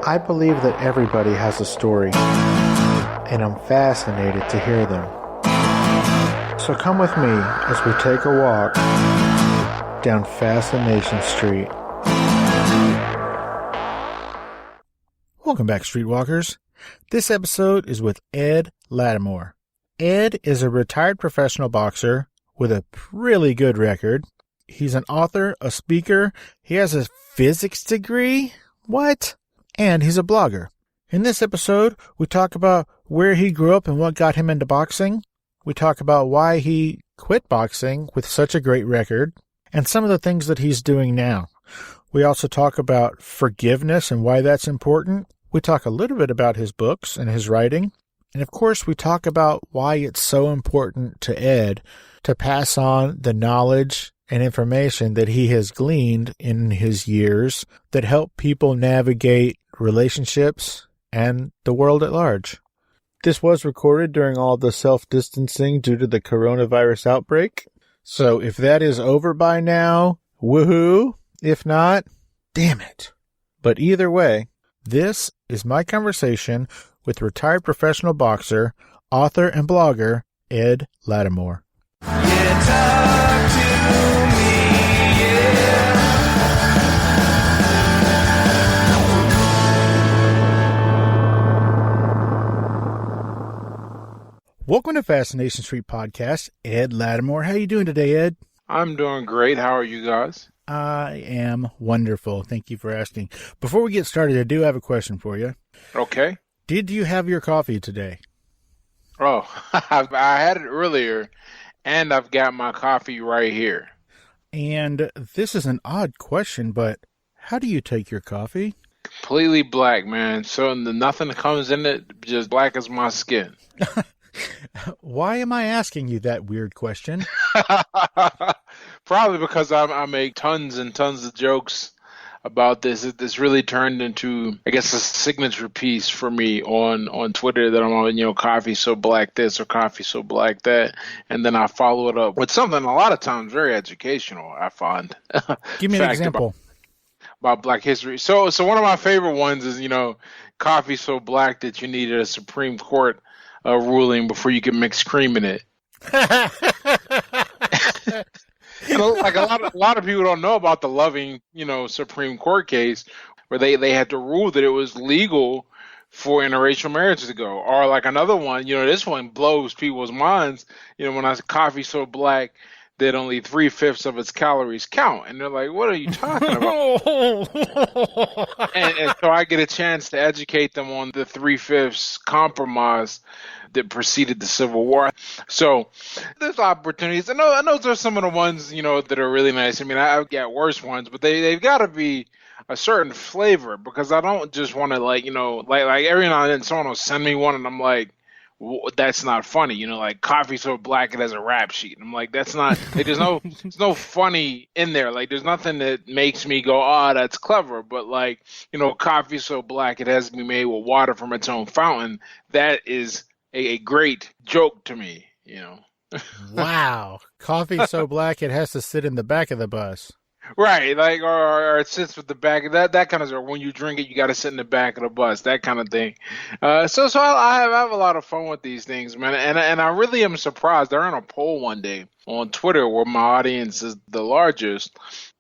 I believe that everybody has a story, and I'm fascinated to hear them. So come with me as we take a walk down Fascination Street. Welcome back, Streetwalkers. This episode is with Ed Latimore. Ed is a retired professional boxer with a really good record. He's an author, a speaker. He has a physics degree. What? And he's a blogger. In this episode, we talk about where he grew up and what got him into boxing. We talk about why he quit boxing with such a great record and some of the things that he's doing now. We also talk about forgiveness and why that's important. We talk a little bit about his books and his writing. And of course, we talk about why it's so important to Ed to pass on the knowledge and information that he has gleaned in his years that help people navigate relationships and the world at large. This was recorded during all the self-distancing due to the coronavirus outbreak. So if that is over by now, woohoo. If not, damn it. But either way, this is my conversation with retired professional boxer, author, and blogger, Ed Latimore. Talk to me, Welcome to Fascination Street Podcast, Ed Latimore. How you doing today, Ed? I'm doing great. How are you guys? I am wonderful. Thank you for asking. Before we get started, I do have a question for you. Okay. Did you have your coffee today? Oh, I had it earlier, and I've got my coffee right here. And this is an odd question, but how do you take your coffee? Completely black, man. So nothing comes in it, just black as my skin. Why am I asking you that weird question? Probably because I make tons and tons of jokes about this. This really turned into, I guess, a signature piece for me on Twitter that I'm on, coffee so black this or coffee so black that. And then I follow it up with something a lot of times very educational, I find. Give me an example. About black history. So one of my favorite ones is, coffee so black that you needed a Supreme Court ruling before you could mix cream in it. And a lot of people don't know about the Loving, Supreme Court case where they had to rule that it was legal for interracial marriage to go. Or like another one, this one blows people's minds. When I say coffee so black that only 3/5 of its calories count, and they're like, "What are you talking about?" and so I get a chance to educate them on the 3/5 compromise that preceded the Civil War. So there's opportunities. I know there's some of the ones, that are really nice. I mean, I've got worse ones, but they've got to be a certain flavor because I don't just want to like every now and then someone will send me one and I'm like, that's not funny. Like coffee so black it has a rap sheet. And I'm like, that's not, like, there's no funny in there. Like there's nothing that makes me go, oh, that's clever. But like, coffee so black it has to be made with water from its own fountain. That is a great joke to me, Wow. Coffee so black it has to sit in the back of the bus. Right, like or it sits with the back of that kind of stuff. When you drink it, you got to sit in the back of the bus, that kind of thing. So I have a lot of fun with these things, man, and I really am surprised. I ran a poll one day on Twitter where my audience is the largest,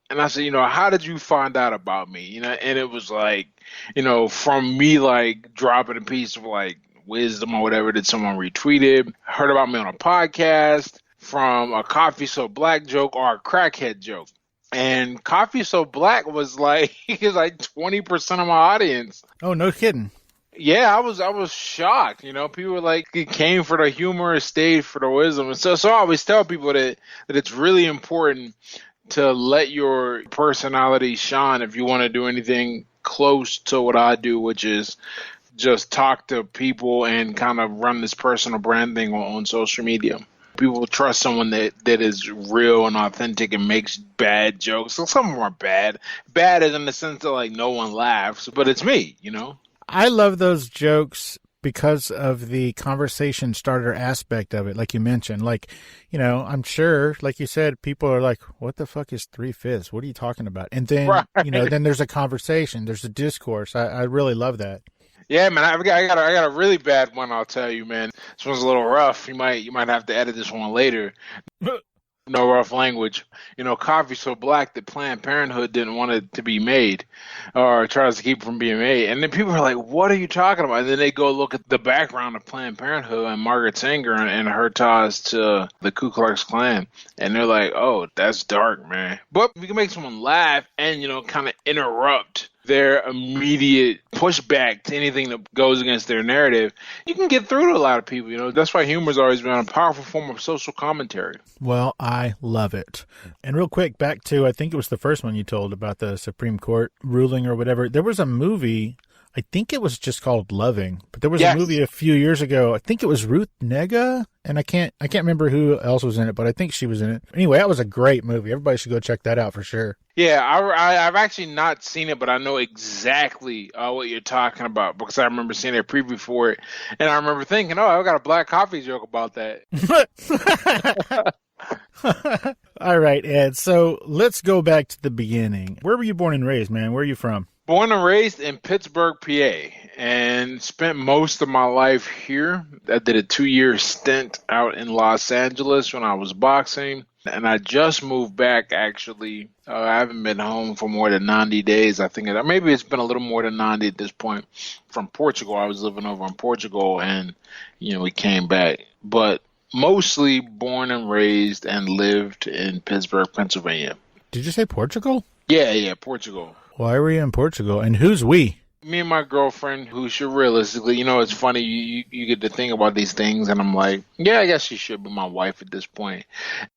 and I said, how did you find out about me? And it was like, from me like dropping a piece of like wisdom or whatever that someone retweeted, heard about me on a podcast, from a coffee so black joke or a crackhead joke. And coffee so black was like 20% of my audience. Oh, no kidding. Yeah, I was shocked. People were like, it came for the humor, stayed for the wisdom. And so I always tell people that it's really important to let your personality shine if you want to do anything close to what I do, which is just talk to people and kind of run this personal branding on social media. People trust someone that is real and authentic and makes bad jokes. So some of them are bad. Bad is in the sense that like no one laughs, but it's me, I love those jokes because of the conversation starter aspect of it, like you mentioned. Like, you know, I'm sure, like you said, people are like, what the fuck is 3/5? What are you talking about? And then, Right. you know, then there's a conversation, there's a discourse. I really love that. Yeah, man, I got a really bad one. I'll tell you, man. This one's a little rough. You might have to edit this one later. No rough language. You know, coffee's so black that Planned Parenthood didn't want it to be made, or tries to keep it from being made. And then people are like, "What are you talking about?" And then they go look at the background of Planned Parenthood and Margaret Sanger and her ties to the Ku Klux Klan, and they're like, "Oh, that's dark, man." But we can make someone laugh and, you know, kind of interrupt their immediate pushback to anything that goes against their narrative. You can get through to a lot of people. You know, that's why humor's always been a powerful form of social commentary. Well, I love it. And real quick, back to, I think it was the first one you told about the Supreme Court ruling or whatever. There was a movie, I think it was just called Loving, but there was a movie a few years ago. I think it was Ruth Negga, and I can't remember who else was in it, but I think she was in it. Anyway, that was a great movie. Everybody should go check that out for sure. Yeah, I've actually not seen it, but I know exactly what you're talking about because I remember seeing a preview for it, and I remember thinking, "Oh, I got a Black Coffee joke about that." All right, Ed. So let's go back to the beginning. Where were you born and raised, man? Where are you from? Born and raised in Pittsburgh, PA, and spent most of my life here. I did a 2-year stint out in Los Angeles when I was boxing, and I just moved back, actually. I haven't been home for more than 90 days, I think. Maybe it's been a little more than 90 at this point. From Portugal, I was living over in Portugal, and, you know, we came back. But mostly born and raised and lived in Pittsburgh, Pennsylvania. Did you say Portugal? Yeah, Portugal. Why were you in Portugal? And who's we? Me and my girlfriend, who should realistically, you know, it's funny, you get to think about these things, and I'm like, yeah, I guess she should be my wife at this point.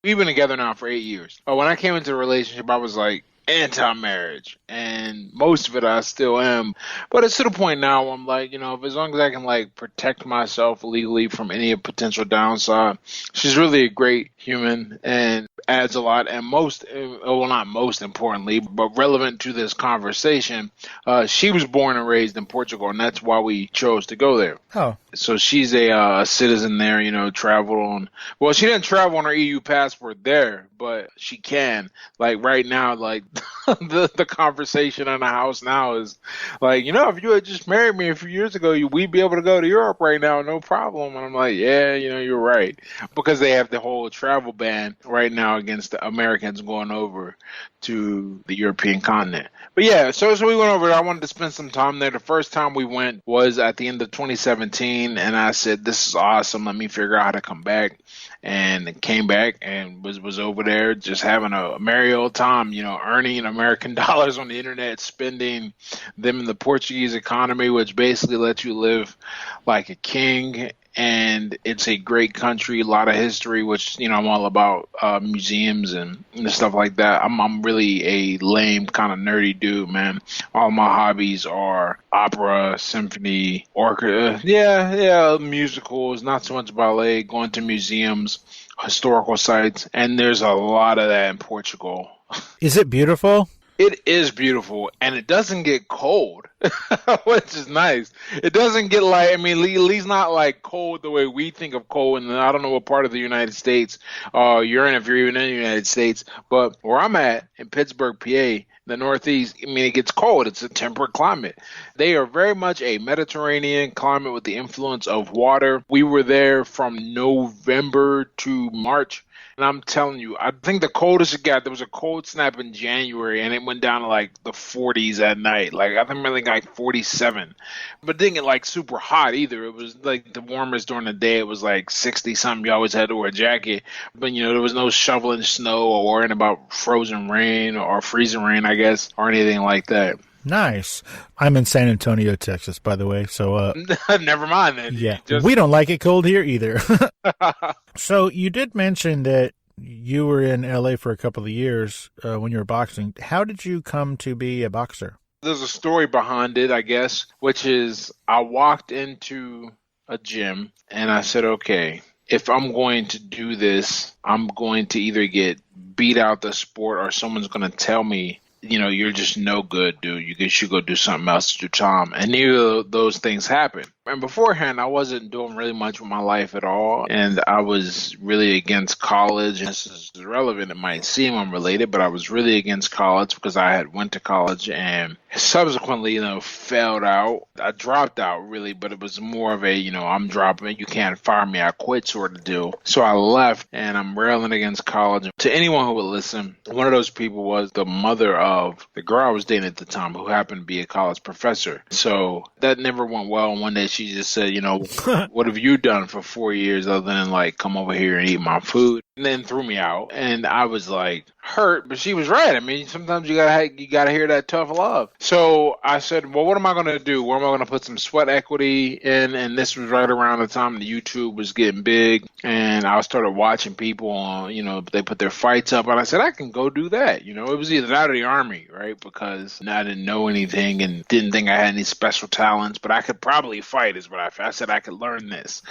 We've been together now for 8 years. When I came into the relationship, I was like, anti-marriage, and most of it I still am, but it's to the point now where I'm like, you know, as long as I can like protect myself legally from any potential downside. She's really a great human and adds a lot, and not most importantly, but relevant to this conversation, she was born and raised in Portugal, and that's why we chose to go there. Oh. So she's a citizen there, you know, traveled on, well, she didn't travel on her EU passport there, but she can. Like right now, like the conversation in the house now is like, you know, if you had just married me a few years ago, we'd be able to go to Europe right now, no problem. And I'm like, yeah, you know, you're right. Because they have the whole travel ban right now against the Americans going over to the European continent. But yeah, so we went over there. I wanted to spend some time there. The first time we went was at the end of 2017, and I said, this is awesome. Let me figure out how to come back. And came back and was over there just having a merry old time, you know, earning American dollars on the internet, spending them in the Portuguese economy, which basically lets you live like a king. And it's a great country, a lot of history, which, you know, I'm all about museums and stuff like that. I'm really a lame kind of nerdy dude, man. All my hobbies are opera, symphony, orchestra, musicals, not so much ballet, going to museums, historical sites, and there's a lot of that in Portugal. Is it beautiful? It is beautiful, and it doesn't get cold, which is nice. It doesn't get like, I mean, at least not like cold the way we think of cold. And I don't know what part of the United States you're in, if you're even in the United States. But where I'm at, in Pittsburgh, PA, the Northeast, I mean, it gets cold. It's a temperate climate. They are very much a Mediterranean climate with the influence of water. We were there from November to March. And I'm telling you, I think the coldest it got, there was a cold snap in January, and it went down to like the 40s at night. Like, I think like 47. But it didn't get like super hot either. It was like the warmest during the day. It was like 60 something. You always had to wear a jacket. But, you know, there was no shoveling snow or worrying about frozen rain or freezing rain, I guess, or anything like that. Nice. I'm in San Antonio, Texas, by the way. So, never mind then. Yeah, we don't like it cold here either. So you did mention that you were in LA for a couple of years when you were boxing. How did you come to be a boxer? There's a story behind it, I guess, which is I walked into a gym and I said, okay, if I'm going to do this, I'm going to either get beat out the sport or someone's going to tell me, you know, you're just no good, dude. You should go do something else at your time. And neither of those things happened. And beforehand, I wasn't doing really much with my life at all. And I was really against college. This is relevant. It might seem unrelated, but I was really against college because I had went to college and subsequently, failed out. I dropped out really, but it was more of a, I'm dropping it. You can't fire me. I quit sort of deal. So I left and I'm railing against college. To anyone who would listen, one of those people was the mother of the girl I was dating at the time who happened to be a college professor. So that never went well. And one day she just said, what have you done for 4 years other than like come over here and eat my food? And then threw me out. And I was like hurt, but she was right. I mean, sometimes you gotta hear that tough love. So I said, well, what am I going to do? Where am I going to put some sweat equity in? And this was right around the time the YouTube was getting big. And I started watching people on, they put their fights up. And I said, I can go do that. It was either that or the Army, right? Because I didn't know anything and didn't think I had any special talents, but I could probably fight is what I said. I could learn this.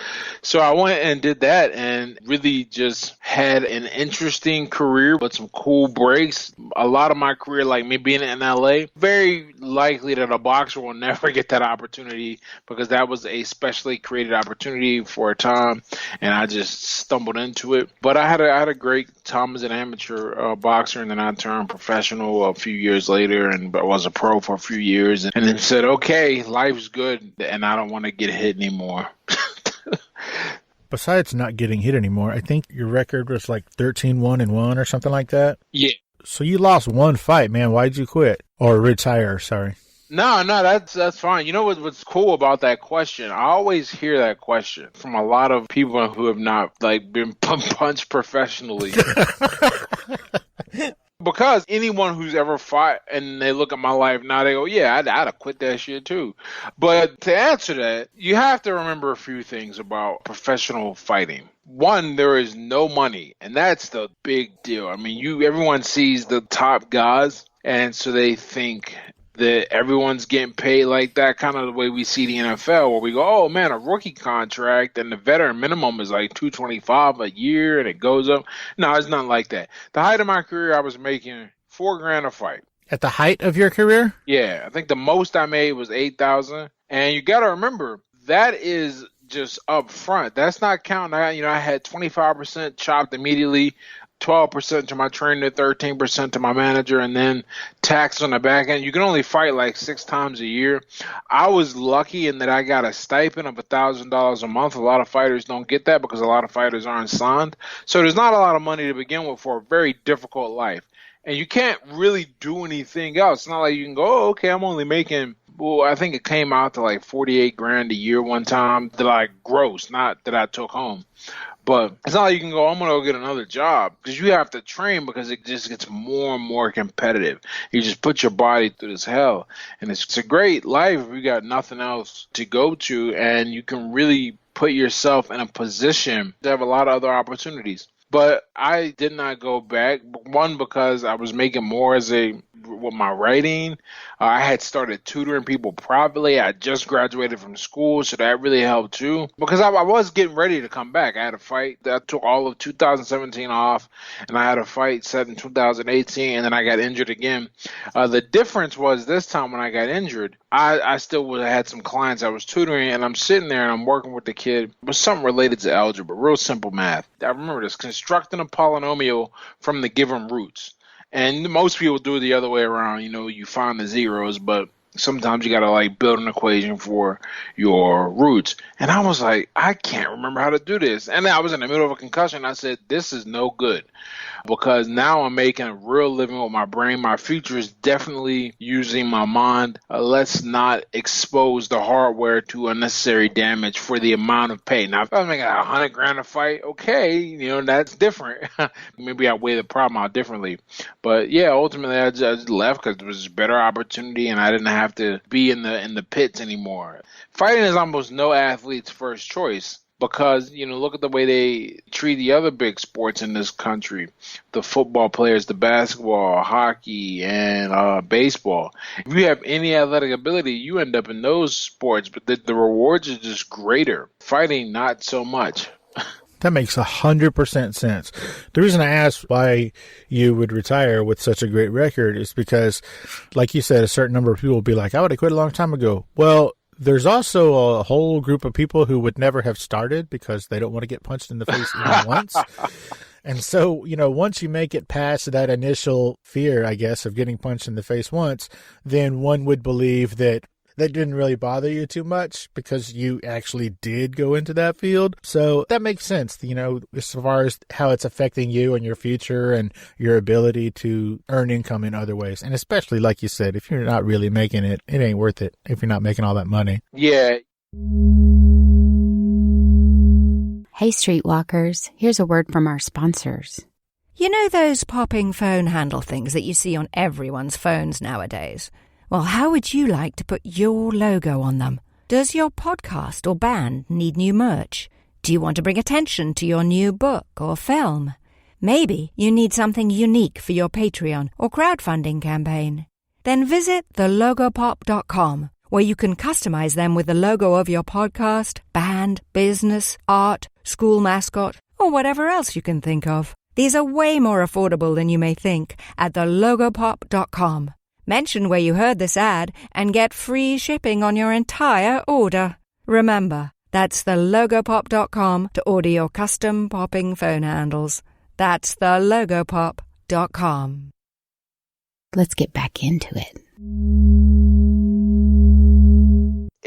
So I went and did that and really just had an interesting career with some cool breaks. A lot of my career, like me being in LA, very likely that a boxer will never get that opportunity because that was a specially created opportunity for a time, and I just stumbled into it. But I had a great time as an amateur boxer, and then I turned professional a few years later, and I was a pro for a few years, and then said, okay, life's good, and I don't want to get hit anymore. Besides not getting hit anymore, I think your record was like 13-1-1 or something like that. Yeah. So you lost one fight, man. Why'd you quit? Or retire, sorry. No, that's fine. You know what's cool about that question? I always hear that question from a lot of people who have not like been punched professionally. Because anyone who's ever fought and they look at my life now, they go, yeah, I'd have quit that shit too. But to answer that, you have to remember a few things about professional fighting. One, there is no money, and that's the big deal. I mean, everyone sees the top guys, and so they think that everyone's getting paid like that, kind of the way we see the NFL, where we go, oh man, a rookie contract and the veteran minimum is like $225 a year and it goes up. No, it's not like that. The height of my career, I was making $4,000 a fight. At the height of your career? Yeah, I think the most I made was $8,000. And you got to remember, that is just up front. That's not counting. I had 25% chopped immediately. 12% to my trainer, 13% to my manager, and then tax on the back end. You can only fight like 6 times a year. I was lucky in that I got a stipend of $1,000 a month. A lot of fighters don't get that because a lot of fighters aren't signed. So there's not a lot of money to begin with for a very difficult life. And you can't really do anything else. It's not like you can go, oh, okay, I'm only making, well, I think it came out to like $48,000 a year one time that I gross, not that I took home. But it's not like you can go, I'm going to go get another job, because you have to train because it just gets more and more competitive. You just put your body through this hell. And it's a great life if you got nothing else to go to, and you can really put yourself in a position to have a lot of other opportunities. But I did not go back. One, because I was making more with my writing. I had started tutoring people privately. I just graduated from school, so that really helped too. Because I was getting ready to come back. I had a fight. I took all of 2017 off, and I had a fight set in 2018, and then I got injured again. The difference was this time when I got injured, I still had some clients I was tutoring, and I'm sitting there and I'm working with the kid. It was something related to algebra, real simple math. I remember this, constructing a polynomial from the given roots. And most people do it the other way around. You find the zeros, but sometimes you got to like build an equation for your roots. And I was like, I can't remember how to do this. And I was in the middle of a concussion. I said, this is no good, because now I'm making a real living with my brain. My future is definitely using my mind. Let's not expose the hardware to unnecessary damage for the amount of pay. Now, if I was making $100,000 a fight, okay, that's different. Maybe I weigh the problem out differently. But yeah, ultimately I just left because it was a better opportunity and I didn't have to be in the pits anymore. Fighting is almost no athlete's first choice. Because, look at the way they treat the other big sports in this country. The football players, the basketball, hockey, and baseball. If you have any athletic ability, you end up in those sports. But the rewards are just greater. Fighting, not so much. That makes 100% sense. The reason I asked why you would retire with such a great record is because, like you said, a certain number of people will be like, I would have quit a long time ago. Well, There's also a whole group of people who would never have started because they don't want to get punched in the face even once. And so, once you make it past that initial fear, I guess, of getting punched in the face once, then one would believe that didn't really bother you too much because you actually did go into that field. So that makes sense, as far as how it's affecting you and your future and your ability to earn income in other ways. And especially, like you said, if you're not really making it, it ain't worth it if you're not making all that money. Yeah. Hey, Streetwalkers, here's a word from our sponsors. You know those popping phone handle things that you see on everyone's phones nowadays? Well, how would you like to put your logo on them? Does your podcast or band need new merch? Do you want to bring attention to your new book or film? Maybe you need something unique for your Patreon or crowdfunding campaign. Then visit thelogopop.com, where you can customize them with the logo of your podcast, band, business, art, school mascot, or whatever else you can think of. These are way more affordable than you may think at thelogopop.com. Mention where you heard this ad and get free shipping on your entire order. Remember, that's thelogopop.com to order your custom popping phone handles. That's thelogopop.com. Let's get back into it.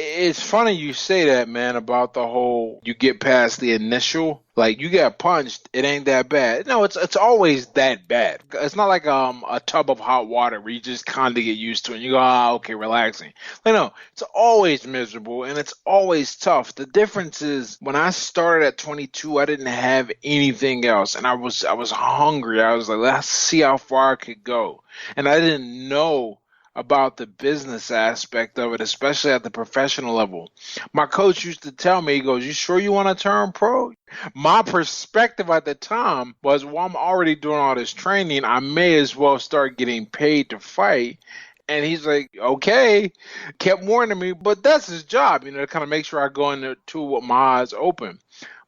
It's funny you say that, man, about the whole you get past the initial, like you got punched, it ain't that bad. No, it's always that bad. It's not like a tub of hot water where you just kind of get used to it and you go, okay, relaxing. Like, no, it's always miserable and it's always tough. The difference is when I started at 22, I didn't have anything else and I was hungry. I was like, let's see how far I could go. And I didn't know about the business aspect of it, especially at the professional level. My coach used to tell me, he goes, you sure you want to turn pro? My perspective at the time was, well, I'm already doing all this training. I may as well start getting paid to fight. And he's like, okay, kept warning me, but that's his job, to kind of make sure I go in there too with my eyes open.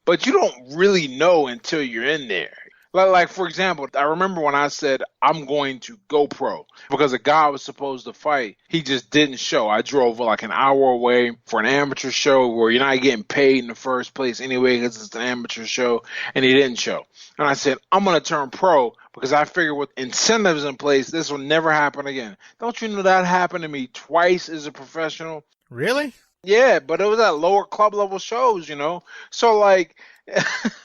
But you don't really know until you're in there. Like, for example, I remember when I said I'm going to go pro because a guy I was supposed to fight, he just didn't show. I drove like an hour away for an amateur show where you're not getting paid in the first place anyway because it's an amateur show, and he didn't show. And I said, I'm going to turn pro because I figure with incentives in place, this will never happen again. Don't you know that happened to me twice as a professional? Really? Yeah, but it was at lower club level shows, So, like,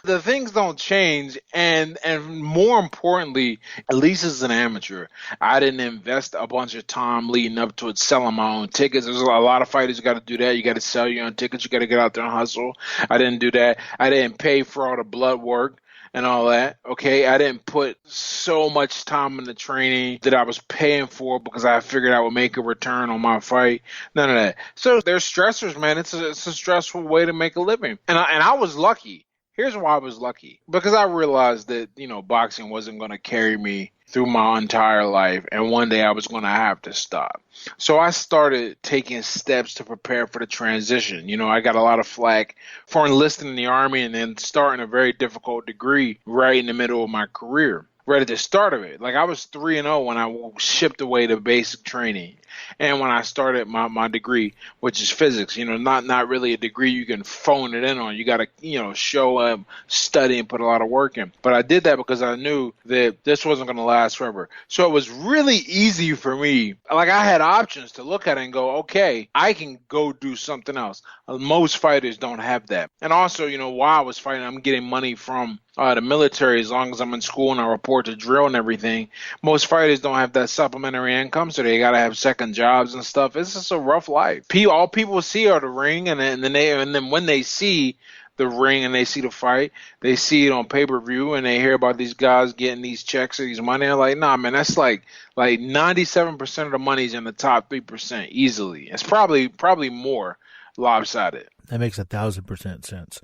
the things don't change, and more importantly, at least as an amateur, I didn't invest a bunch of time leading up to it selling my own tickets. There's a lot of fighters who got to do that. You got to sell your own tickets. You got to get out there and hustle. I didn't do that. I didn't pay for all the blood work and all that. Okay, I didn't put so much time in the training that I was paying for because I figured I would make a return on my fight. None of that. So there's stressors, man. It's a stressful way to make a living, and I was lucky. Here's why I was lucky. Because I realized that, boxing wasn't going to carry me through my entire life. And one day I was going to have to stop. So I started taking steps to prepare for the transition. I got a lot of flack for enlisting in the Army and then starting a very difficult degree right in the middle of my career. Right at the start of it. Like I was 3-0 when I shipped away to basic training. And when I started my degree, which is physics, not really a degree you can phone it in on. You got to, show up, study, and put a lot of work in. But I did that because I knew that this wasn't going to last forever. So it was really easy for me. Like I had options to look at it and go, okay, I can go do something else. Most fighters don't have that. And also, while I was fighting, I'm getting money from the military as long as I'm in school and I report to drill and everything. Most fighters don't have that supplementary income, so they got to have second jobs and stuff. It's just a rough life. All people see are the ring, and then when they see the ring and they see the fight, they see it on pay-per-view and they hear about these guys getting these checks or these money. They're like, nah, man, that's like 97% of the money's in the top 3% easily. It's probably more lopsided. That makes 1,000% sense.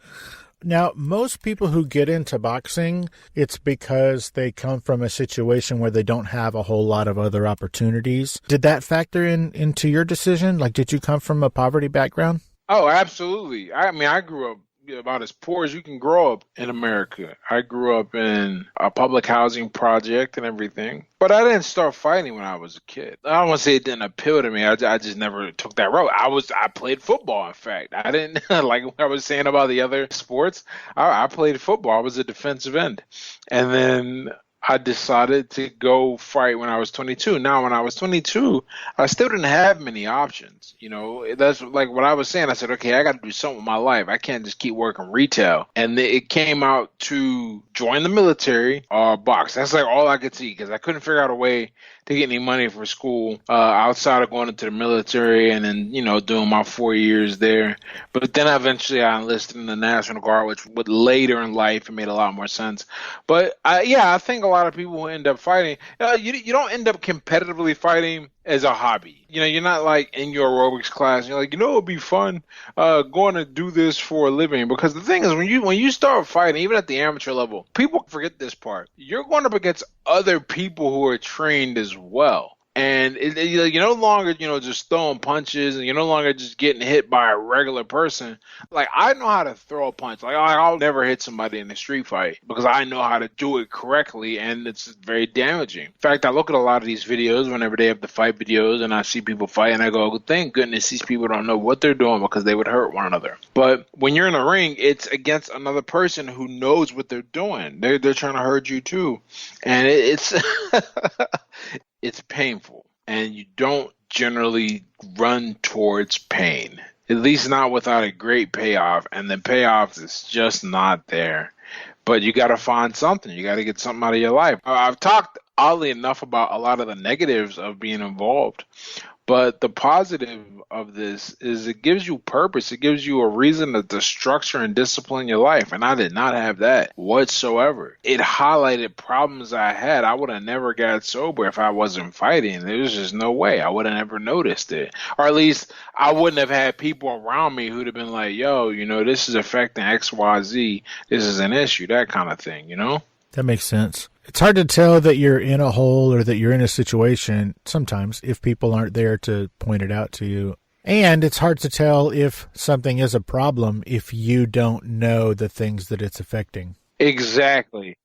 Now, most people who get into boxing, it's because they come from a situation where they don't have a whole lot of other opportunities. Did that factor into your decision? Like, did you come from a poverty background? Oh, absolutely. I grew up about as poor as you can grow up in America. I grew up in a public housing project and everything, but I didn't start fighting when I was a kid. I don't want to say it didn't appeal to me. I just never took that road. I played football. In fact, I didn't like what I was saying about the other sports. I played football. I was a defensive end, and then I decided to go fight when I was 22. Now, when I was 22, I still didn't have many options. You know, that's like what I was saying. I said, okay, I got to do something with my life. I can't just keep working retail. And it came out to join the military or box. That's like all I could see because I couldn't figure out a way to get any money for school outside of going into the military and then, you know, doing my 4 years there. But then eventually I enlisted in the National Guard, which would later in life, it made a lot more sense. But I think a lot of people who end up fighting, you don't end up competitively fighting as a hobby. You know, you're not like in your aerobics class. You're like, you know, it'd be fun going to do this for a living. Because the thing is, when you start fighting, even at the amateur level, people forget this part. You're going up against other people who are trained as well. And you're no longer, just throwing punches, and you're no longer just getting hit by a regular person. Like, I know how to throw a punch. Like, I'll never hit somebody in a street fight because I know how to do it correctly, and it's very damaging. In fact, I look at a lot of these videos whenever they have the fight videos, and I see people fight, and I go, thank goodness these people don't know what they're doing because they would hurt one another. But when you're in a ring, it's against another person who knows what they're doing. They're trying to hurt you too. And it's... it's painful, and you don't generally run towards pain, at least not without a great payoff, and the payoff is just not there. But you got to find something. You got to get something out of your life. I've talked, oddly enough, about a lot of the negatives of being involved, but the positive of this is it gives you purpose. It gives you a reason to structure and discipline your life. And I did not have that whatsoever. It highlighted problems I had. I would have never got sober if I wasn't fighting. There was just no way. I would have never noticed it. Or at least I wouldn't have had people around me who'd have been like, yo, this is affecting X, Y, Z. This is an issue, that kind of thing, That makes sense. It's hard to tell that you're in a hole or that you're in a situation sometimes if people aren't there to point it out to you. And it's hard to tell if something is a problem if you don't know the things that it's affecting. Exactly.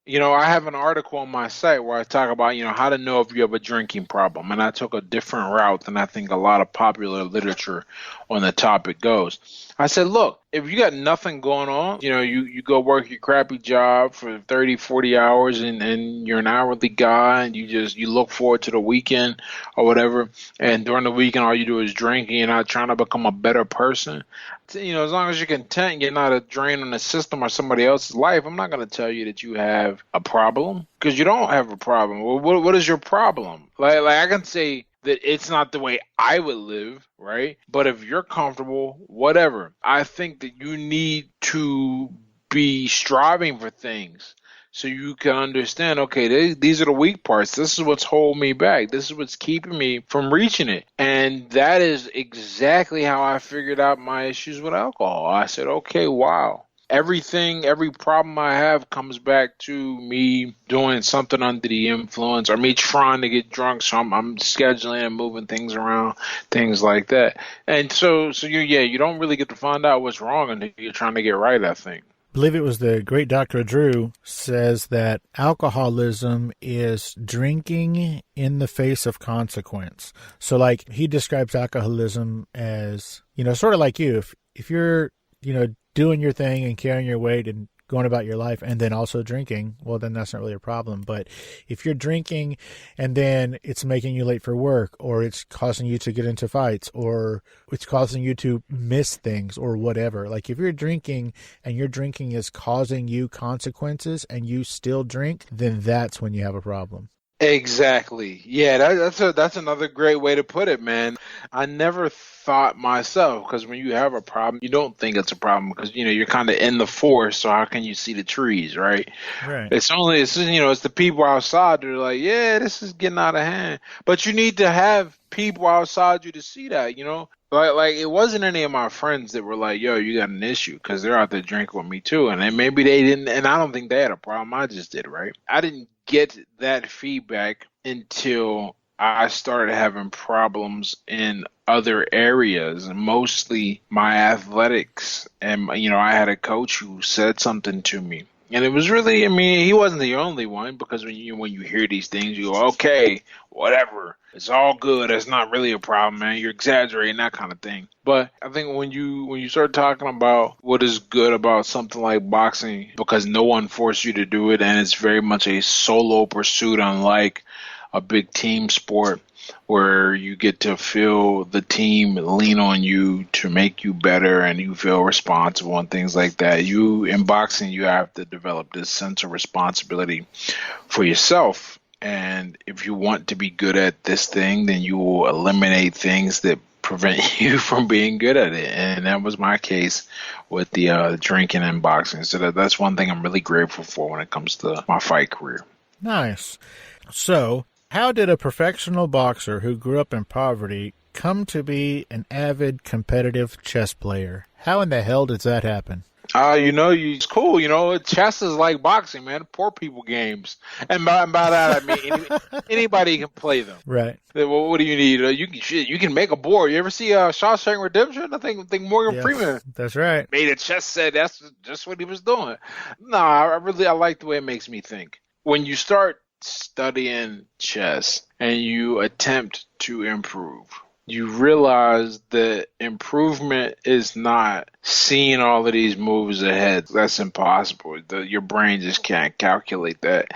I have an article on my site where I talk about, how to know if you have a drinking problem. And I took a different route than I think a lot of popular literature on the topic goes. I said, look, if you got nothing going on, you go work your crappy job for 30, 40 hours and you're an hourly guy and you look forward to the weekend or whatever. And during the weekend, all you do is drink and you're not trying to become a better person. As long as you're content and you're not a drain on the system or somebody else's life, I'm not going to tell you that you have a problem because you don't have a problem. Well, what is your problem? Like I can say that it's not the way I would live, right? But if you're comfortable, whatever. I think that you need to be striving for things so you can understand, okay, these are the weak parts. This is what's holding me back. This is what's keeping me from reaching it. And that is exactly how I figured out my issues with alcohol. I said, okay, wow. Every problem I have comes back to me doing something under the influence or me trying to get drunk. So I'm scheduling and moving things around, things like that. And so you don't really get to find out what's wrong until you're trying to get right, I think. I believe it was the great Dr. Drew says that alcoholism is drinking in the face of consequence. So like he describes alcoholism as, sort of like you, if you're, doing your thing and carrying your weight and going about your life and then also drinking, well, then that's not really a problem. But if you're drinking and then it's making you late for work or it's causing you to get into fights or it's causing you to miss things or whatever, like if you're drinking and your drinking is causing you consequences and you still drink, then that's when you have a problem. Exactly. Yeah, that's another great way to put it, man. I never thought myself, because when you have a problem, you don't think it's a problem because, you're kind of in the forest, so how can you see the trees, right? Right. It's the people outside that are like, yeah, this is getting out of hand. But you need to have people outside you to see that, Like it wasn't any of my friends that were like, yo, you got an issue, because they're out there drinking with me too. And then maybe they didn't, and I don't think they had a problem. I just did, right? I didn't get that feedback until I started having problems in other areas, mostly my athletics. And, I had a coach who said something to me. And it was really, he wasn't the only one, because when you hear these things, you go, okay, whatever. It's all good. It's not really a problem, man. You're exaggerating, that kind of thing. But I think when you start talking about what is good about something like boxing, because no one forced you to do it, and it's very much a solo pursuit, unlike a big team sport where you get to feel the team lean on you to make you better and you feel responsible and things like that. In boxing, you have to develop this sense of responsibility for yourself. And if you want to be good at this thing, then you will eliminate things that prevent you from being good at it. And that was my case with the drinking and boxing. So that's one thing I'm really grateful for when it comes to my fight career. Nice. So, how did a professional boxer who grew up in poverty come to be an avid competitive chess player? How in the hell does that happen? It's cool. Chess is like boxing, man. Poor people games. And by that, I mean anybody can play them. Right. Well, what do you need? You can make a board. You ever see Shawshank Redemption? I think Morgan Freeman. That's right. Made a chess set. That's just what he was doing. No, I like the way it makes me think. When you start studying chess and you attempt to improve, you realize that improvement is not seeing all of these moves ahead. That's impossible. Your brain just can't calculate that.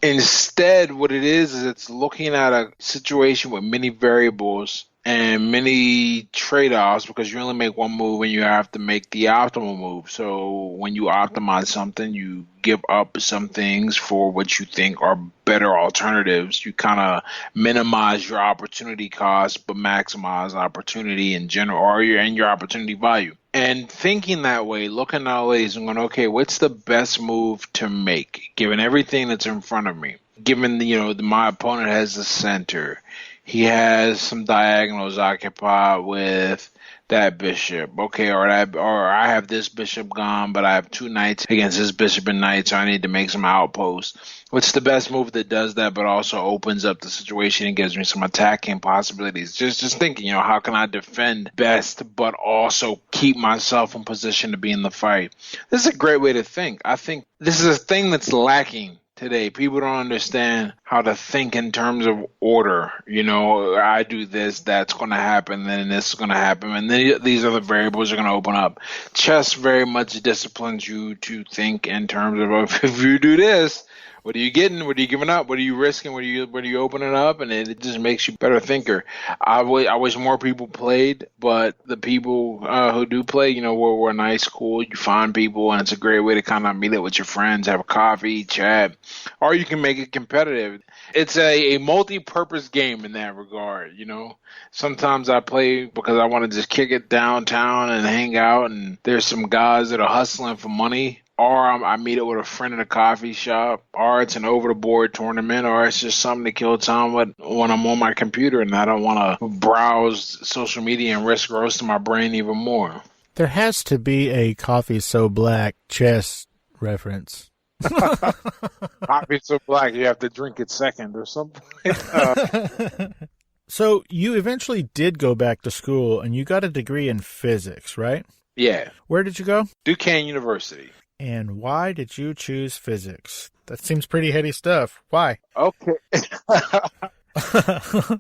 Instead, what it is it's looking at a situation with many variables and many trade-offs, because you only make one move and you have to make the optimal move. So when you optimize something, you give up some things for what you think are better alternatives. You kind of minimize your opportunity cost, but maximize opportunity in general, and your opportunity value. And thinking that way, looking at all these and going, okay, what's the best move to make, given everything that's in front of me? Given, my opponent has the center. He has some diagonals occupied with that bishop. Okay, or I have this bishop gone, but I have two knights against this bishop and knight, so I need to make some outposts. What's the best move that does that, but also opens up the situation and gives me some attacking possibilities? Just thinking, how can I defend best, but also keep myself in position to be in the fight? This is a great way to think. I think this is a thing that's lacking today. People don't understand how to think in terms of order. I do this, that's going to happen, then this is going to happen, and then these other variables are going to open up. Chess very much disciplines you to think in terms of, if you do this, what are you getting? What are you giving up? What are you risking? What are you opening up? And it just makes you a better thinker. I wish more people played, but the people who do play, we're nice, cool. You find people, and it's a great way to kind of meet up with your friends, have a coffee, chat, or you can make it competitive. It's a multi-purpose game in that regard, Sometimes I play because I want to just kick it downtown and hang out, and there's some guys that are hustling for money. Or I meet up with a friend in a coffee shop, or it's an over-the-board tournament, or it's just something to kill time with when I'm on my computer and I don't want to browse social media and risk roasting my brain even more. There has to be a Coffee So Black chess reference. Coffee So Black, you have to drink it second or something. So you eventually did go back to school and you got a degree in physics, right? Yeah. Where did you go? Duquesne University. And why did you choose physics? That seems pretty heady stuff. Why? Okay.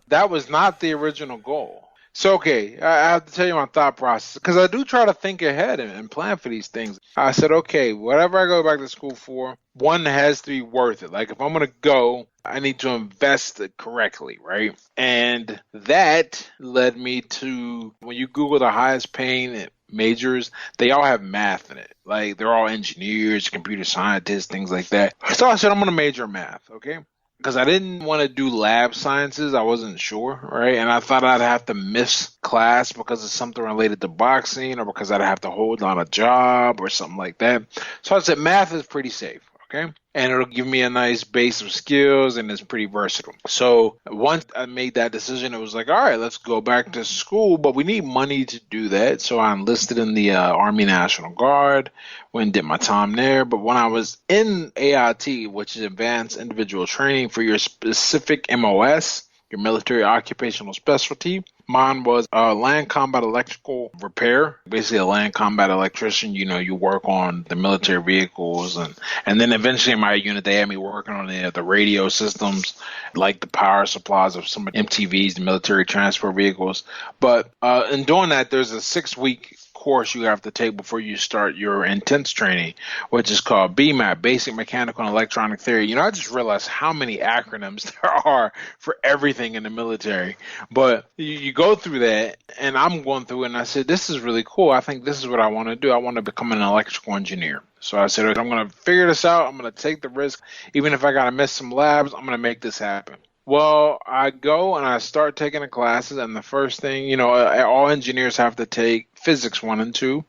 That was not the original goal. So, okay, I have to tell you my thought process, because I do try to think ahead and plan for these things. I said, okay, whatever I go back to school for, one has to be worth it. Like, if I'm going to go, I need to invest it correctly, right? And that led me to, when you Google the highest paying majors, they all have math in it. Like, they're all engineers, computer scientists, things like that. So I said, I'm going to major in math, okay? Because I didn't want to do lab sciences. I wasn't sure, right? And I thought I'd have to miss class because it's something related to boxing, or because I'd have to hold on a job or something like that. So I said, math is pretty safe, okay? And it'll give me a nice base of skills, and it's pretty versatile. So once I made that decision, it was like, all right, let's go back to school, but we need money to do that. So I enlisted in the Army National Guard, went and did my time there. But when I was in AIT, which is Advanced Individual Training for your specific MOS, your military occupational specialty. Mine was land combat electrical repair, basically a land combat electrician. You work on the military vehicles, and then eventually in my unit they had me working on the radio systems, like the power supplies of some MTVs, the military transport vehicles. But in doing that, there's a 6-week course you have to take before you start your intense training, which is called BMAT, Basic Mechanical and Electronic Theory. I just realized how many acronyms there are for everything in the military. But you go through that, and I'm going through it, and I said, this is really cool. I think this is what I want to do. I want to become an electrical engineer. So I said, I'm going to figure this out. I'm going to take the risk. Even if I got to miss some labs, I'm going to make this happen. Well, I go and I start taking the classes, and the first thing, all engineers have to take physics 1 and 2.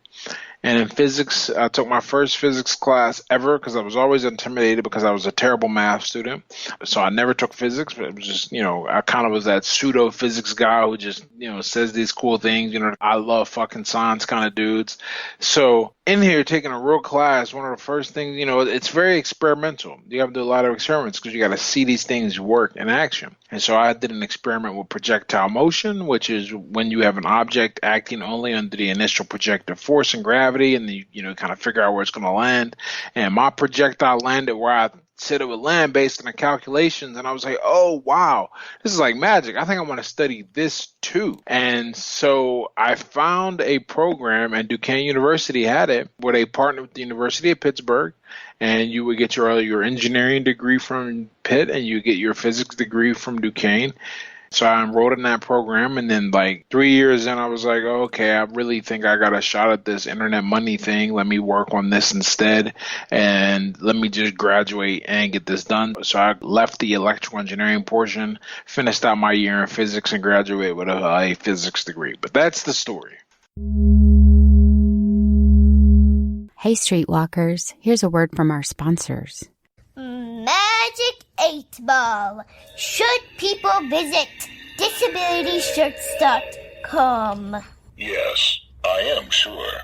And in physics, I took my first physics class ever because I was always intimidated because I was a terrible math student. So I never took physics, but it was just, I kind of was that pseudo physics guy who just, says these cool things. I love fucking science kind of dudes. So in here taking a real class, one of the first things, it's very experimental. You have to do a lot of experiments because you got to see these things work in action. And so I did an experiment with projectile motion, which is when you have an object acting only under the initial projective force and gravity, and you kind of figure out where it's going to land. And my projectile landed where I said it would land based on the calculations, and I was like, oh wow, this is like magic. I think I want to study this too. And so I found a program, and Duquesne University had it, where they partnered with the University of Pittsburgh, and you would get your engineering degree from Pitt, and you get your physics degree from Duquesne. So I enrolled in that program, and then 3 years in, I was like, okay, I really think I got a shot at this internet money thing. Let me work on this instead, and let me just graduate and get this done. So I left the electrical engineering portion, finished out my year in physics, and graduated with a physics degree. But that's the story. Hey, Streetwalkers, here's a word from our sponsors. Magic 8-Ball. Should people visit disabilityshirts.com? Yes, I am sure.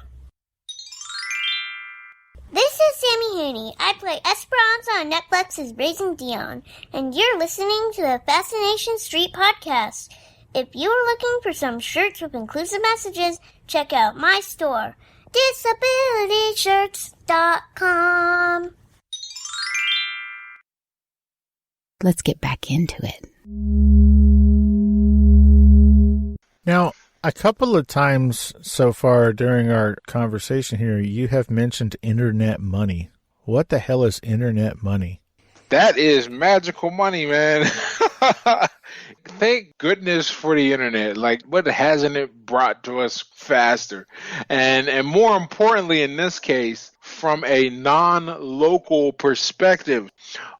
This is Sammy Haney. I play Esperanza on Netflix's Raising Dion, and you're listening to the Fascination Street podcast. If you're looking for some shirts with inclusive messages, check out my store, disabilityshirts.com. Let's get back into it. Now, a couple of times so far during our conversation here, you have mentioned internet money. What the hell is internet money? That is magical money, man. Thank goodness for the internet. What hasn't it brought to us faster? And more importantly, in this case, from a non-local perspective.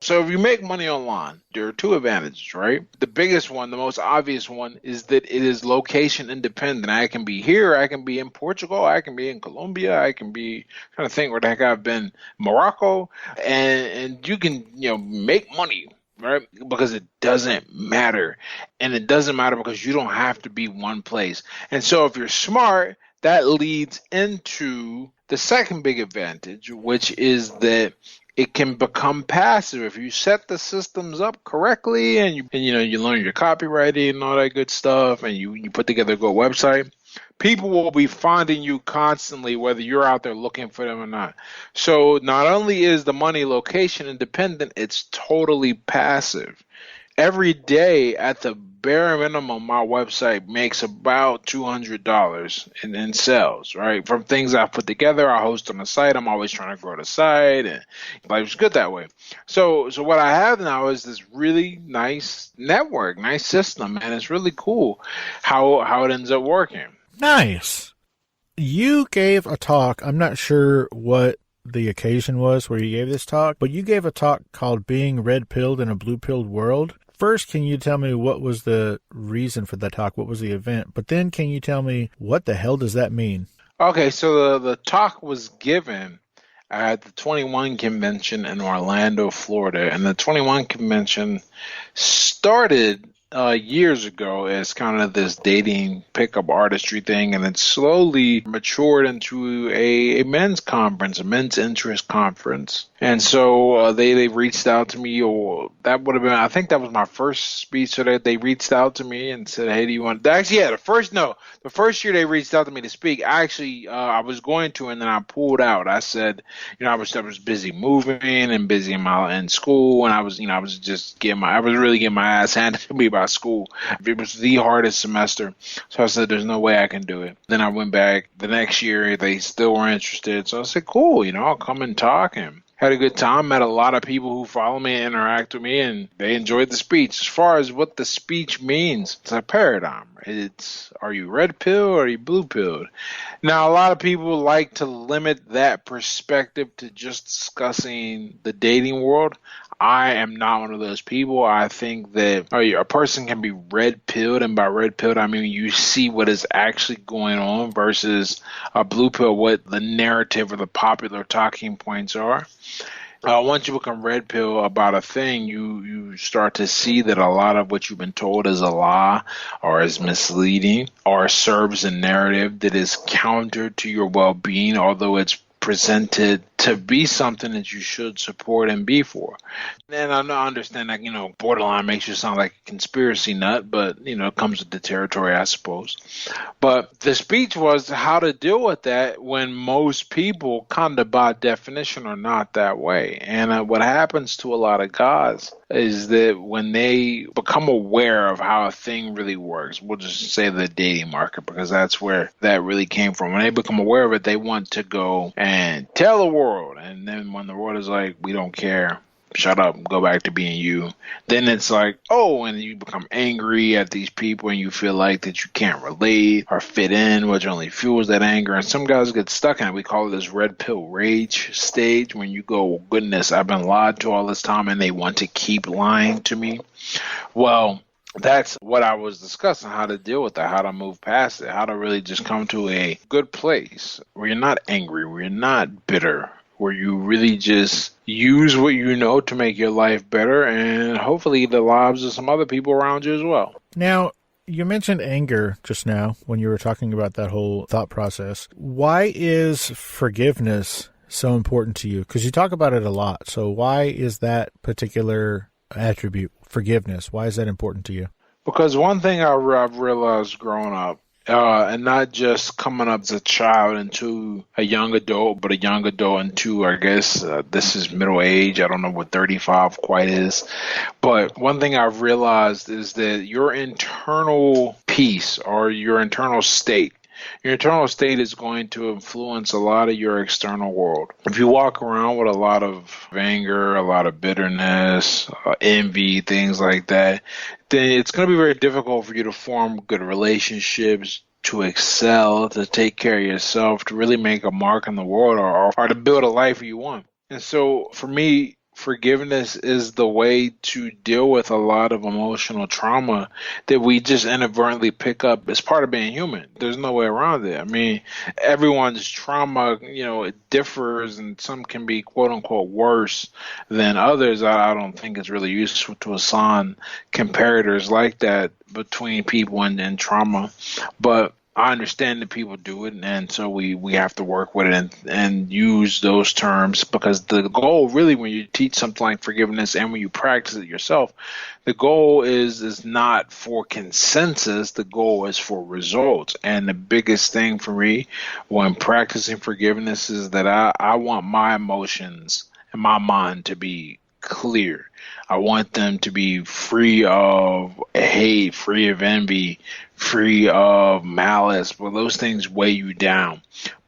So if you make money online, there are 2 advantages, right? The biggest one, the most obvious one, is that it is location independent. I can be here, I can be in Portugal, I can be in Colombia, I can be trying to think where the heck I've been, Morocco, and you can make money, right? Because it doesn't matter. And it doesn't matter because you don't have to be one place. And so if you're smart, that leads into the second big advantage, which is that it can become passive if you set the systems up correctly, and you learn your copywriting and all that good stuff, and you put together a good website. People will be finding you constantly, whether you're out there looking for them or not. So not only is the money location independent, it's totally passive. Every day, at the bare minimum, my website makes about $200 in sales, right? From things I put together, I host on the site. I'm always trying to grow the site, and life's good that way. So what I have now is this really nice network, nice system, and it's really cool how it ends up working. Nice. You gave a talk. I'm not sure what the occasion was where you gave this talk, but you gave a talk called Being Red-Pilled in a Blue-Pilled World. First, can you tell me what was the reason for that talk? What was the event? But then can you tell me what the hell does that mean? Okay, so the talk was given at the 21 convention in Orlando, Florida. And the 21 convention started years ago as kind of this dating pickup artistry thing, and it slowly matured into a men's conference, a men's interest conference. And so they reached out to me, or that would have been, I think that was my first speech. So they reached out to me and said, hey, do you want, actually, yeah, the first year they reached out to me to speak, actually, I was going to, and then I pulled out. I said, I was busy moving and busy in school, and I was really getting my ass handed to me by school. It was the hardest semester. So I said, there's no way I can do it. Then I went back the next year. They still were interested. So I said, cool, I'll come and talk. And had a good time, met a lot of people who follow me and interact with me, and they enjoyed the speech. As far as what the speech means, it's a paradigm. It's, are you red pill or are you blue pilled? Now, a lot of people like to limit that perspective to just discussing the dating world. I am not one of those people. I think that a person can be red pilled, and by red pilled, I mean you see what is actually going on versus a blue pill, what the narrative or the popular talking points are. Once you become red pill about a thing, you start to see that a lot of what you've been told is a lie or is misleading or serves a narrative that is counter to your well-being, although it's presented to be something that you should support and be for. And I understand that, borderline makes you sound like a conspiracy nut, but, it comes with the territory, I suppose. But the speech was how to deal with that when most people kind of by definition are not that way. And what happens to a lot of guys is that when they become aware of how a thing really works, we'll just say the dating market, because that's where that really came from. When they become aware of it, they want to go and tell the world. And then when the world is like, we don't care, shut up, go back to being you, then it's like, oh, and you become angry at these people and you feel like that you can't relate or fit in, which only fuels that anger. And some guys get stuck in it. We call it this red pill rage stage, when you go, oh, goodness, I've been lied to all this time and they want to keep lying to me. Well, that's what I was discussing, how to deal with that, how to move past it, how to really just come to a good place where you're not angry, where you're not bitter, where you really just use what you know to make your life better and hopefully the lives of some other people around you as well. Now, you mentioned anger just now when you were talking about that whole thought process. Why is forgiveness so important to you? Because you talk about it a lot. So why is that particular attribute, forgiveness, why is that important to you? Because one thing I've realized growing up, and not just coming up as a child into a young adult, but a young adult into, I guess, this is middle age. I don't know what 35 quite is. But one thing I've realized is that your internal peace or your internal state is going to influence a lot of your external world. If you walk around with a lot of anger, a lot of bitterness, envy, things like that, then it's going to be very difficult for you to form good relationships, to excel, to take care of yourself, to really make a mark in the world, or to build a life you want. And so for me, forgiveness is the way to deal with a lot of emotional trauma that we just inadvertently pick up as part of being human. There's no way around it. I mean, everyone's trauma, it differs, and some can be quote unquote worse than others. I don't think it's really useful to assign comparators like that between people and trauma. But I understand that people do it, and so we have to work with it and use those terms, because the goal really, when you teach something like forgiveness and when you practice it yourself, the goal is not for consensus, the goal is for results. And the biggest thing for me when practicing forgiveness is that I want my emotions and my mind to be clear. I want them to be free of hate, free of envy, free of malice. Well, those things weigh you down.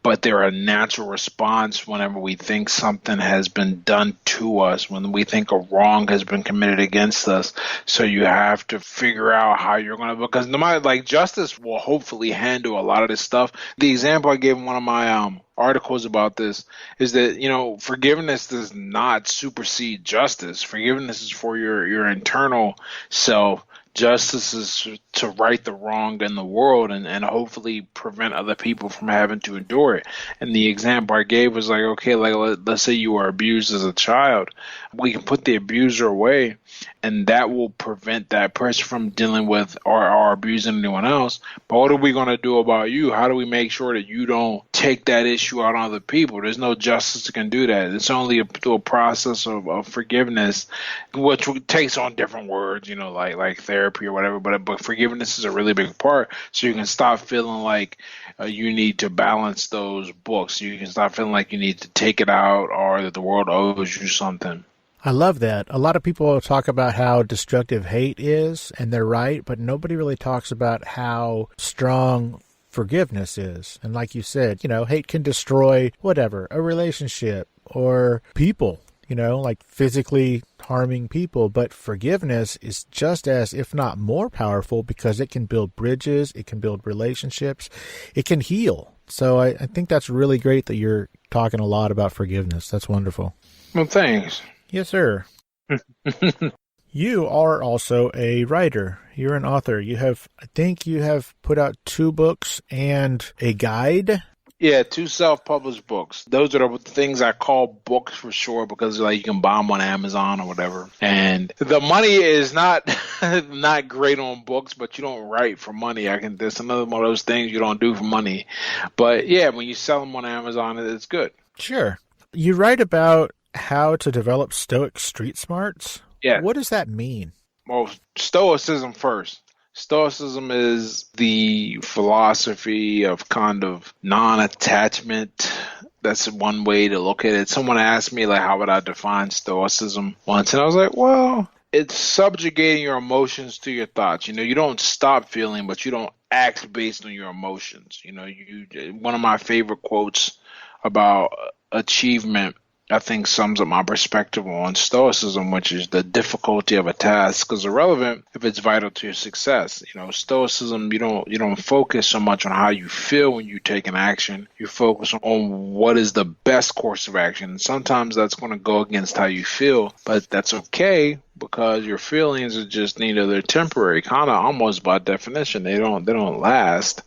But they're a natural response whenever we think something has been done to us, when we think a wrong has been committed against us. So you have to figure out how you're going to, because no matter, like, justice will hopefully handle a lot of this stuff. The example I gave in one of my articles about this is that, forgiveness does not supersede justice. Forgiveness is for your internal self. Justice is to right the wrong in the world and hopefully prevent other people from having to endure it. And the example I gave was like, okay, like let's say you were abused as a child. We can put the abuser away, and that will prevent that person from dealing with or abusing anyone else. But what are we going to do about you? How do we make sure that you don't take that issue out on other people? There's no justice that can do that. It's only through a process of forgiveness, which takes on different words, you know, like therapy or whatever. But forgiveness is a really big part, so you can stop feeling like you need to balance those books. You can stop feeling like you need to take it out or that the world owes you something. I love that. A lot of people talk about how destructive hate is, and they're right, but nobody really talks about how strong forgiveness is. And like you said, you know, hate can destroy whatever, a relationship or people, you know, like physically harming people. But forgiveness is just as, if not more powerful, because it can build bridges, it can build relationships, it can heal. So I think that's really great that you're talking a lot about forgiveness. That's wonderful. Well, thanks. Yes, sir. You are also a writer. You're an author. I think you have put out 2 books and a guide. Yeah, 2 self-published books. Those are the things I call books for sure, because like you can buy them on Amazon or whatever. And the money is not not great on books, but you don't write for money. That's another one of those things you don't do for money. But yeah, when you sell them on Amazon, it's good. Sure. You write about how to develop Stoic street smarts. Yeah. What does that mean? Well, Stoicism first. Stoicism is the philosophy of kind of non-attachment. That's one way to look at it. Someone asked me, like, how would I define Stoicism once? And I was like, well, it's subjugating your emotions to your thoughts. You know, you don't stop feeling, but you don't act based on your emotions. You know, one of my favorite quotes about achievement, I think, sums up my perspective on Stoicism, which is the difficulty of a task is irrelevant if it's vital to your success. You know, Stoicism, you don't focus so much on how you feel when you take an action. You focus on what is the best course of action. And sometimes that's going to go against how you feel, but that's okay, because your feelings are just they're temporary, kind of almost by definition. They don't last.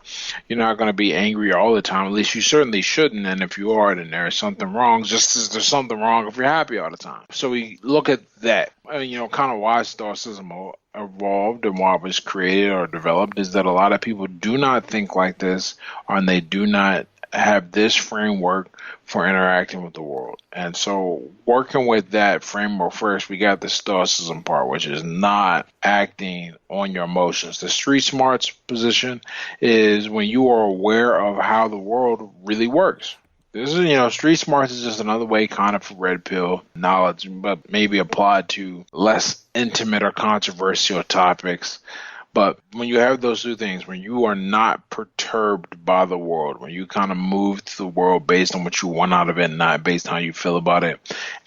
You're not going to be angry all the time. At least you certainly shouldn't. And if you are, then there's something wrong. Just as there's something wrong if you're happy all the time. So we look at that. You know, kind of why Stoicism evolved and why it was created or developed is that a lot of people do not think like this, and they do not have this framework for interacting with the world. And so working with that framework first, we got the Stoicism part, which is not acting on your emotions. The street smarts position is when you are aware of how the world really works. This is, you know, street smarts is just another way kind of for red pill knowledge, but maybe applied to less intimate or controversial topics. But when you have those 2 things, when you are not perturbed by the world, when you kind of move through the world based on what you want out of it, not based on how you feel about it,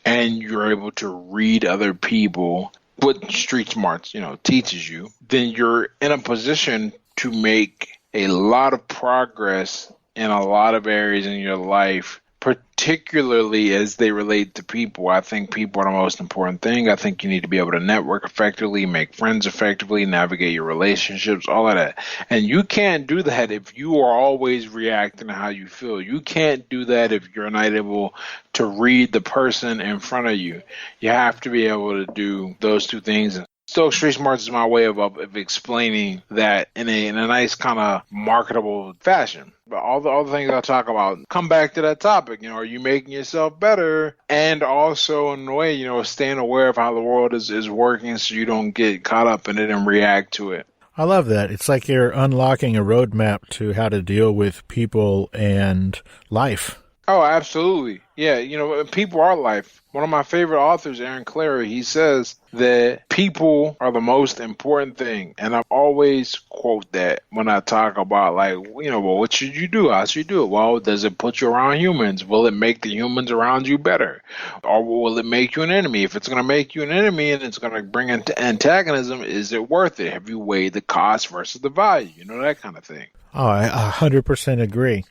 and you're able to read other people, what street smarts, you know, teaches you, then you're in a position to make a lot of progress in a lot of areas in your life, particularly as they relate to people. I think people are the most important thing. I think you need to be able to network effectively, make friends effectively, navigate your relationships, all of that. And you can't do that if you are always reacting to how you feel. You can't do that if you're not able to read the person in front of you. You have to be able to do those 2 things. Stoic Street Smarts is my way of explaining that in a nice kind of marketable fashion. But all the things I talk about come back to that topic. You know, are you making yourself better? And also, in a way, you know, staying aware of how the world is working so you don't get caught up in it and react to it. I love that. It's like you're unlocking a roadmap to how to deal with people and life. Oh, absolutely. Yeah, you know, people are life. One of my favorite authors, Aaron Clary, he says that people are the most important thing. And I always quote that when I talk about, like, you know, well, what should you do? How should you do it? Well, does it put you around humans? Will it make the humans around you better? Or will it make you an enemy? If it's going to make you an enemy and it's going to bring antagonism, is it worth it? Have you weighed the cost versus the value? You know, that kind of thing. Oh, I 100% agree.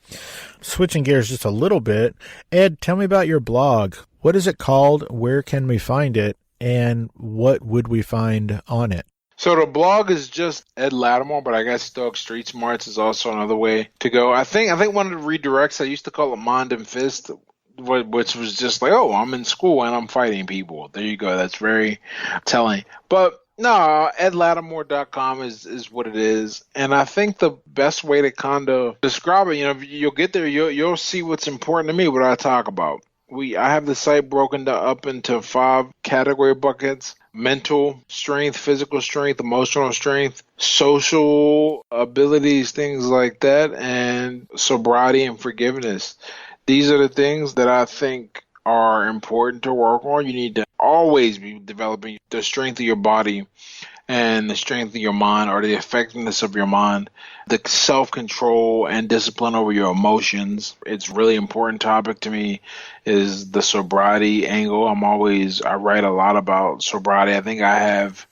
Switching gears just a little bit, Ed, tell me about your blog. What is it called? Where can we find it? And what would we find on it? So the blog is just Ed Latimore, but I guess Stoic Street Smarts is also another way to go. I think one of the redirects, I used to call it Mind and Fist, which was just like, oh, I'm in school and I'm fighting people. There you go. That's very telling. But no, edlatimore.com is what it is. And I think the best way to kind of describe it, you'll get there, you'll see what's important to me, what I talk about. I have the site broken up into 5 category buckets: mental strength, physical strength, emotional strength, social abilities, things like that, and sobriety and forgiveness. These are the things that I think are important to work on. You need to always be developing the strength of your body and the strength of your mind, or the effectiveness of your mind, the self-control and discipline over your emotions. It's really important topic to me is the sobriety angle. I write a lot about sobriety. I think if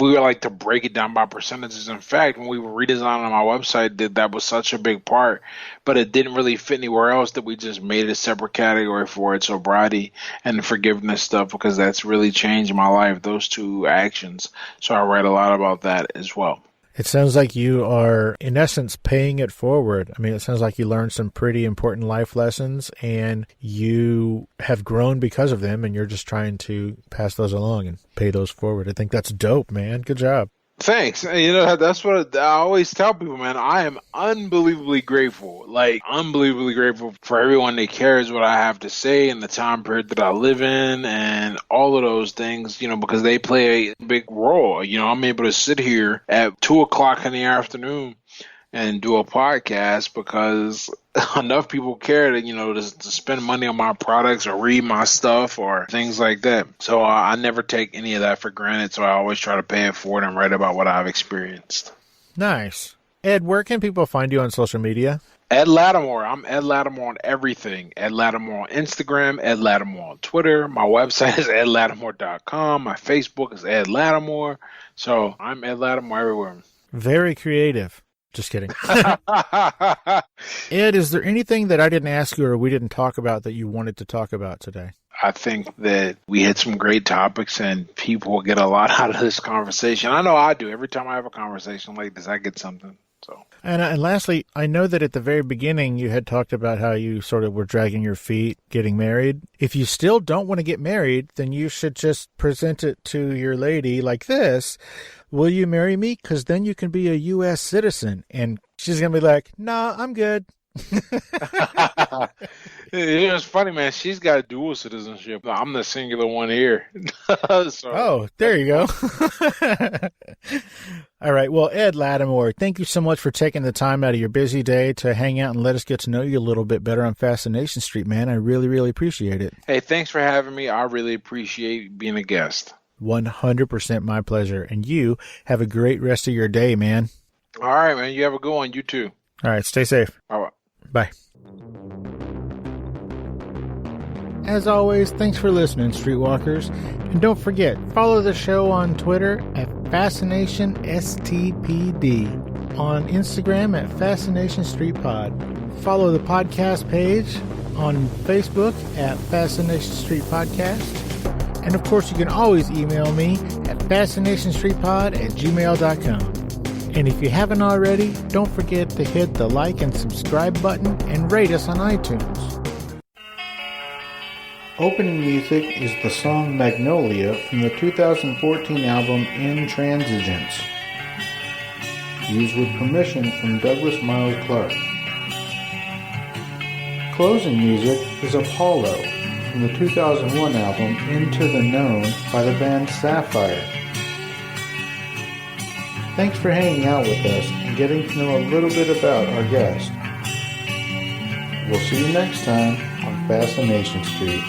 we were like to break it down by percentages, in fact, when we were redesigning my website, that was such a big part, but it didn't really fit anywhere else, that we just made a separate category for it, sobriety and the forgiveness stuff, because that's really changed my life, those 2 actions. So I write a lot about that as well. It sounds like you are, in essence, paying it forward. I mean, it sounds like you learned some pretty important life lessons, and you have grown because of them, and you're just trying to pass those along and pay those forward. I think that's dope, man. Good job. Thanks. That's what I always tell people, man. I am unbelievably grateful, for everyone that cares what I have to say and the time period that I live in and all of those things, because they play a big role. I'm able to sit here at 2:00 in the afternoon and do a podcast because enough people care to spend money on my products or read my stuff or things like that. So I never take any of that for granted. So I always try to pay it forward and write about what I've experienced. Nice. Ed, where can people find you on social media? Ed Latimore. I'm Ed Latimore on everything. Ed Latimore on Instagram, Ed Latimore on Twitter. My website is edlatimore.com. My Facebook is Ed Latimore. So I'm Ed Latimore everywhere. Very creative. Just kidding. Ed, is there anything that I didn't ask you or we didn't talk about that you wanted to talk about today? I think that we hit some great topics and people get a lot out of this conversation. I know I do. Every time I have a conversation like this, I get something. So. And lastly, I know that at the very beginning you had talked about how you sort of were dragging your feet getting married. If you still don't want to get married, then you should just present it to your lady like this. Will you marry me? Because then you can be a U.S. citizen. And she's going to be like, nah, I'm good. It's funny, man. She's got dual citizenship. I'm the singular one here. Oh, there you go. All right. Well, Ed Latimore, thank you so much for taking the time out of your busy day to hang out and let us get to know you a little bit better on Fascination Street, man. I really, really appreciate it. Hey, thanks for having me. I really appreciate being a guest. 100% my pleasure. And you have a great rest of your day, man. All right, man. You have a good one. You too. All right. Stay safe. All right. Bye. As always, thanks for listening, Streetwalkers. And don't forget, follow the show on Twitter at FascinationSTPD, on Instagram at Fascination Street Pod. Follow the podcast page on Facebook at Fascination Street Podcast. And of course, you can always email me at fascinationstreetpod@gmail.com. And if you haven't already, don't forget to hit the like and subscribe button and rate us on iTunes. Opening music is the song Magnolia from the 2014 album Intransigence, used with permission from Douglas Miles Clark. Closing music is Apollo from the 2001 album Into the Known by the band Sapphire. Thanks for hanging out with us and getting to know a little bit about our guest. We'll see you next time on Fascination Street.